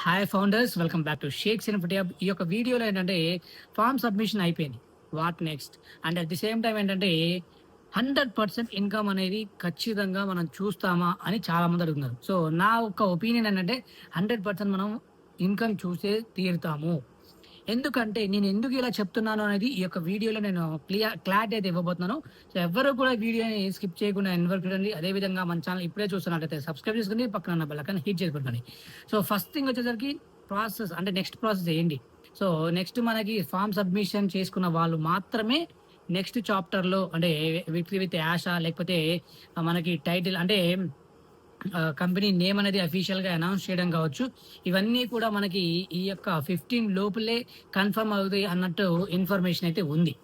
Hi founders, welcome back to షేక్స్ ఇన్ఫోటీ hub. ఈ యొక్క వీడియోలో ఏంటంటే ఫార్మ్ సబ్మిషన్ అయిపోయింది. What next? And at the same time ఏంటంటే 100% ఇన్కమ్ అనేది ఖచ్చితంగా మనం చూస్తామా అని చాలా మంది అడుగుతున్నారు. సో నా ఒక ఒపీనియన్ ఏంటంటే 100% మనం ఇన్కమ్ చూసే తీరుతాము. ఎందుకంటే నేను ఎందుకు ఇలా చెప్తున్నాను అనేది ఈ యొక్క వీడియోలో నేను క్లారిటీ అయితే ఇవ్వబోతున్నాను. సో ఎవ్వరు కూడా వీడియోని స్కిప్ చేయకుండా ఎండ్ వరకు చూడండి. అదేవిధంగా మన ఛానల్ ఇప్పుడే చూస్తున్నట్లయితే సబ్స్క్రైబ్ చేసుకుని పక్కన ఉన్న బెల్ ఐకాన్ హిట్ చేసి పెట్టుకోండి. సో ఫస్ట్ థింగ్ వచ్చేసరికి ప్రాసెస్ అంటే నెక్స్ట్ ప్రాసెస్ ఏంటి? సో నెక్స్ట్ మనకి ఫామ్ సబ్మిషన్ చేసుకున్న వాళ్ళు మాత్రమే నెక్స్ట్ చాప్టర్‌లో అంటే విత్ యాష లేకపోతే మనకి టైటిల్ అంటే కంపెనీ నేమ్ అనేది అఫీషియల్‌గా అనౌన్స్ చేయడం కావచ్చు. ఇవన్నీ కూడా మనకి ఈ యొక్క 15 లోపులే కన్ఫర్మ్ అవుతాయి అన్నట్టు ఇన్ఫర్మేషన్ అయితే ఉంది.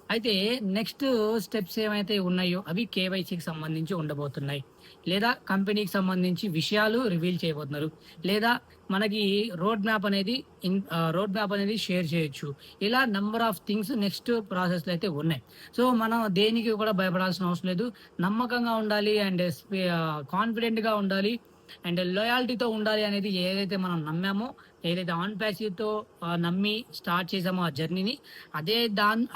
అయితే నెక్స్ట్ స్టెప్స్ ఏమైతే ఉన్నాయో అవి కేవైసీకి సంబంధించి ఉండబోతున్నాయి. లేదా కంపెనీకి సంబంధించి విషయాలు రివీల్ చేయబోతున్నారు. లేదా మనకి రోడ్ మ్యాప్ అనేది షేర్ చేయొచ్చు. ఇలా నంబర్ ఆఫ్ థింగ్స్ నెక్స్ట్ ప్రాసెస్‌లో అయితే ఉన్నాయి. సో మనం దేనికి కూడా భయపడాల్సిన అవసరం లేదు. నమ్మకంగా ఉండాలి అండ్ కాన్ఫిడెంట్‌గా ఉండాలి. అండ్ లాయల్టీతో ఉండాలి అనేది ఏదైతే మనం నమ్మామో, ఏదైతే ఆన్ ప్యాసివ్‌తో నమ్మి స్టార్ట్ చేసామో ఆ జర్నీని,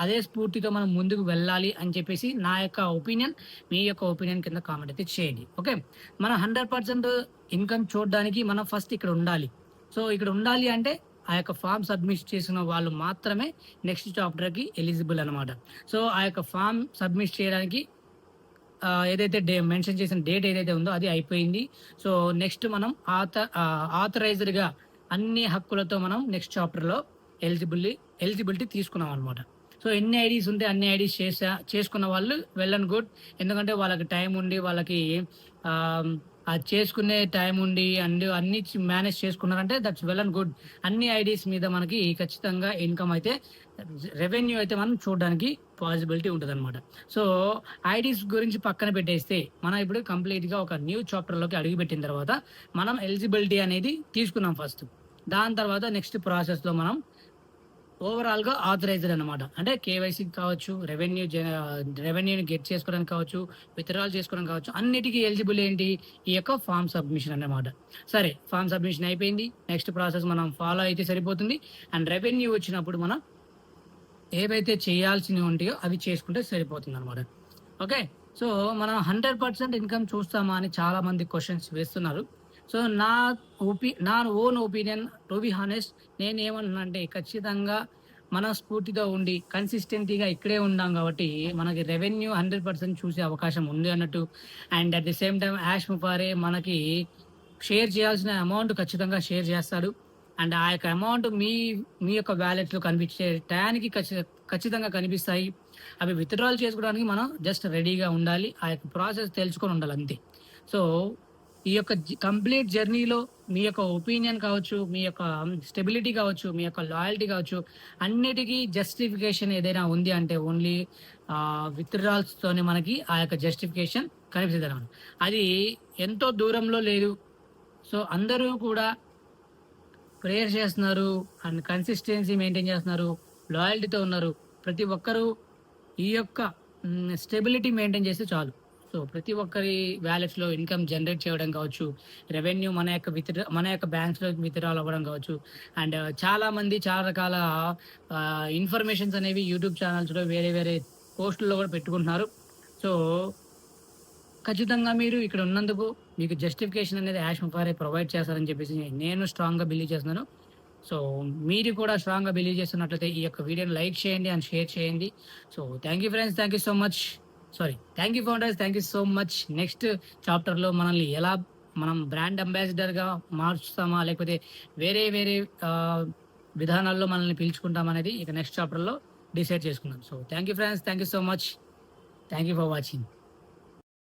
అదే స్ఫూర్తితో మనం ముందుకు వెళ్ళాలి అని చెప్పేసి నా యొక్క ఒపీనియన్. మీ యొక్క ఒపీనియన్ కింద కామెంట్ అయితే చేయండి. ఓకే. మనం 100% ఇన్కమ్ చూడడానికి మనం ఫస్ట్ ఇక్కడ ఉండాలి. సో ఇక్కడ ఉండాలి అంటే ఆ యొక్క ఫార్మ్ సబ్మిట్ చేసిన వాళ్ళు మాత్రమే నెక్స్ట్ చాప్టర్‌కి ఎలిజిబుల్ అనమాట. సో ఆ యొక్క ఫార్మ్ సబ్మిట్ చేయడానికి ఏదైతే మెన్షన్ చేసిన డేట్ ఏదైతే ఉందో అది అయిపోయింది. సో నెక్స్ట్ మనం ఆథరైజ్డ్‌గా అన్ని హక్కులతో మనం నెక్స్ట్ చాప్టర్‌లో ఎలిజిబిలిటీ తీసుకున్నాం అనమాట. సో ఎన్ని ఐడీస్ ఉంటే అన్ని ఐడీస్ చేసుకున్న వాళ్ళు వెల్ అండ్ గుడ్. ఎందుకంటే వాళ్ళకి టైం ఉండి వాళ్ళకి అది చేసుకునే టైం ఉండి అండ్ అన్ని మేనేజ్ చేసుకున్నారంటే దట్స్ వెల్ అండ్ గుడ్. అన్ని ఐడీస్ మీద మనకి ఖచ్చితంగా ఇన్కమ్ అయితే రెవెన్యూ అయితే మనం చూడడానికి పాసిబిలిటీ ఉంటదనమాట. సో ఐడీస్ గురించి పక్కన పెట్టేస్తే మనం ఇప్పుడు కంప్లీట్‌గా ఒక న్యూ చాప్టర్‌లోకి అడుగుపెట్టిన తర్వాత మనం ఎలిజిబిలిటీ అనేది తీసుకున్నాం ఫస్ట్. దాని తర్వాత నెక్స్ట్ ప్రాసెస్‌లో మనం ఓవరాల్‌గా ఆథరైజ్డ్ అనమాట. అంటే కేవైసీకి కావచ్చు, రెవెన్యూని గెట్ చేసుకోవడానికి కావచ్చు, విత్‌డ్రాల్ చేసుకోవడానికి కావచ్చు, అన్నిటికి ఎలిజిబుల్ ఏంటి? ఈ యొక్క ఫార్మ్ సబ్మిషన్ అన్నమాట. సరే, ఫార్మ్ సబ్మిషన్ అయిపోయింది. నెక్స్ట్ ప్రాసెస్ మనం ఫాలో అయితే సరిపోతుంది. అండ్ రెవెన్యూ వచ్చినప్పుడు మనం ఏవైతే చేయాల్సినవి ఉంటాయో అవి చేసుకుంటే సరిపోతుందనమాట. ఓకే. సో మనం 100% ఇన్కమ్ చూస్తామా అని చాలా మంది క్వెషన్స్ వేస్తున్నారు. సో నా own opinion, to be honest, నేనేమంటున్నానంటే ఖచ్చితంగా మనస్ఫూర్తితో ఉండి కన్సిస్టెంట్‌గా ఇక్కడే ఉన్నాం కాబట్టి మనకి రెవెన్యూ 100% చూసే అవకాశం ఉంది అన్నట్టు. And at the same time యాష్ ముఫారే మనకి షేర్ చేయాల్సిన అమౌంట్ ఖచ్చితంగా షేర్ చేస్తాడు. అండ్ ఆ యొక్క అమౌంట్ మీ యొక్క వాలెట్‌లో కనిపించే టయానికి ఖచ్చితంగా కనిపిస్తాయి. అవి విత్‌డ్రాల్ చేసుకోవడానికి మనం జస్ట్ రెడీగా ఉండాలి. ఆ యొక్క ప్రాసెస్ తెలుసుకొని ఉండాలి అంతే. సో ఈ యొక్క కంప్లీట్ జర్నీలో మీ యొక్క ఒపీనియన్ కావచ్చు, మీ యొక్క స్టెబిలిటీ కావచ్చు, మీ యొక్క లాయల్టీ కావచ్చు, అన్నిటికీ జస్టిఫికేషన్ ఏదైనా ఉంది అంటే ఓన్లీ విత్‌డ్రాల్స్‌తోనే మనకి ఆ యొక్క జస్టిఫికేషన్ కనిపిస్తదనమాట. అది ఎంతో దూరంలో లేదు. సో అందరూ కూడా ప్రేయర్ చేస్తున్నారు అండ్ కన్సిస్టెన్సీ మెయింటైన్ చేస్తున్నారు. లాయల్టీతో ఉన్నారు. ప్రతి ఒక్కరు ఈ యొక్క స్టెబిలిటీ మెయింటైన్ చేస్తే చాలు. సో ప్రతి ఒక్కరి వాలెట్స్‌లో ఇన్కమ్ జనరేట్ చేయడం కావచ్చు, రెవెన్యూ మన యొక్క బ్యాంక్స్‌లోకి విత్‌డ్రాల్ అవ్వడం కావచ్చు. అండ్ చాలామంది చాలా రకాల ఇన్ఫర్మేషన్స్ అనేవి యూట్యూబ్ ఛానల్స్‌లో వేరే వేరే పోస్టుల్లో కూడా పెట్టుకుంటున్నారు. సో ఖచ్చితంగా మీరు ఇక్కడ ఉన్నందుకు మీకు జస్టిఫికేషన్ అనేది యాష్ ముఫారే ప్రొవైడ్ చేస్తారని చెప్పేసి నేను స్ట్రాంగ్‌గా బిలీవ్ చేస్తున్నాను. సో మీరు కూడా స్ట్రాంగ్‌గా బిలీవ్ చేస్తున్నట్లయితే ఈ యొక్క వీడియోని లైక్ చేయండి అండ్ షేర్ చేయండి. So thank you friends. Thank you so much. Thank you founders. Thank you so much. Next చాప్టర్‌లో మనల్ని ఎలా మనం బ్రాండ్ అంబాసిడర్‌గా మార్చుతామా? లేకపోతే వేరే వేరే విధానాల్లో మనల్ని పిలుచుకుంటామనేది ఇక నెక్స్ట్ చాప్టర్‌లో డిసైడ్ చేసుకుందాం. So thank you friends. Thank you so much. Thank you for watching.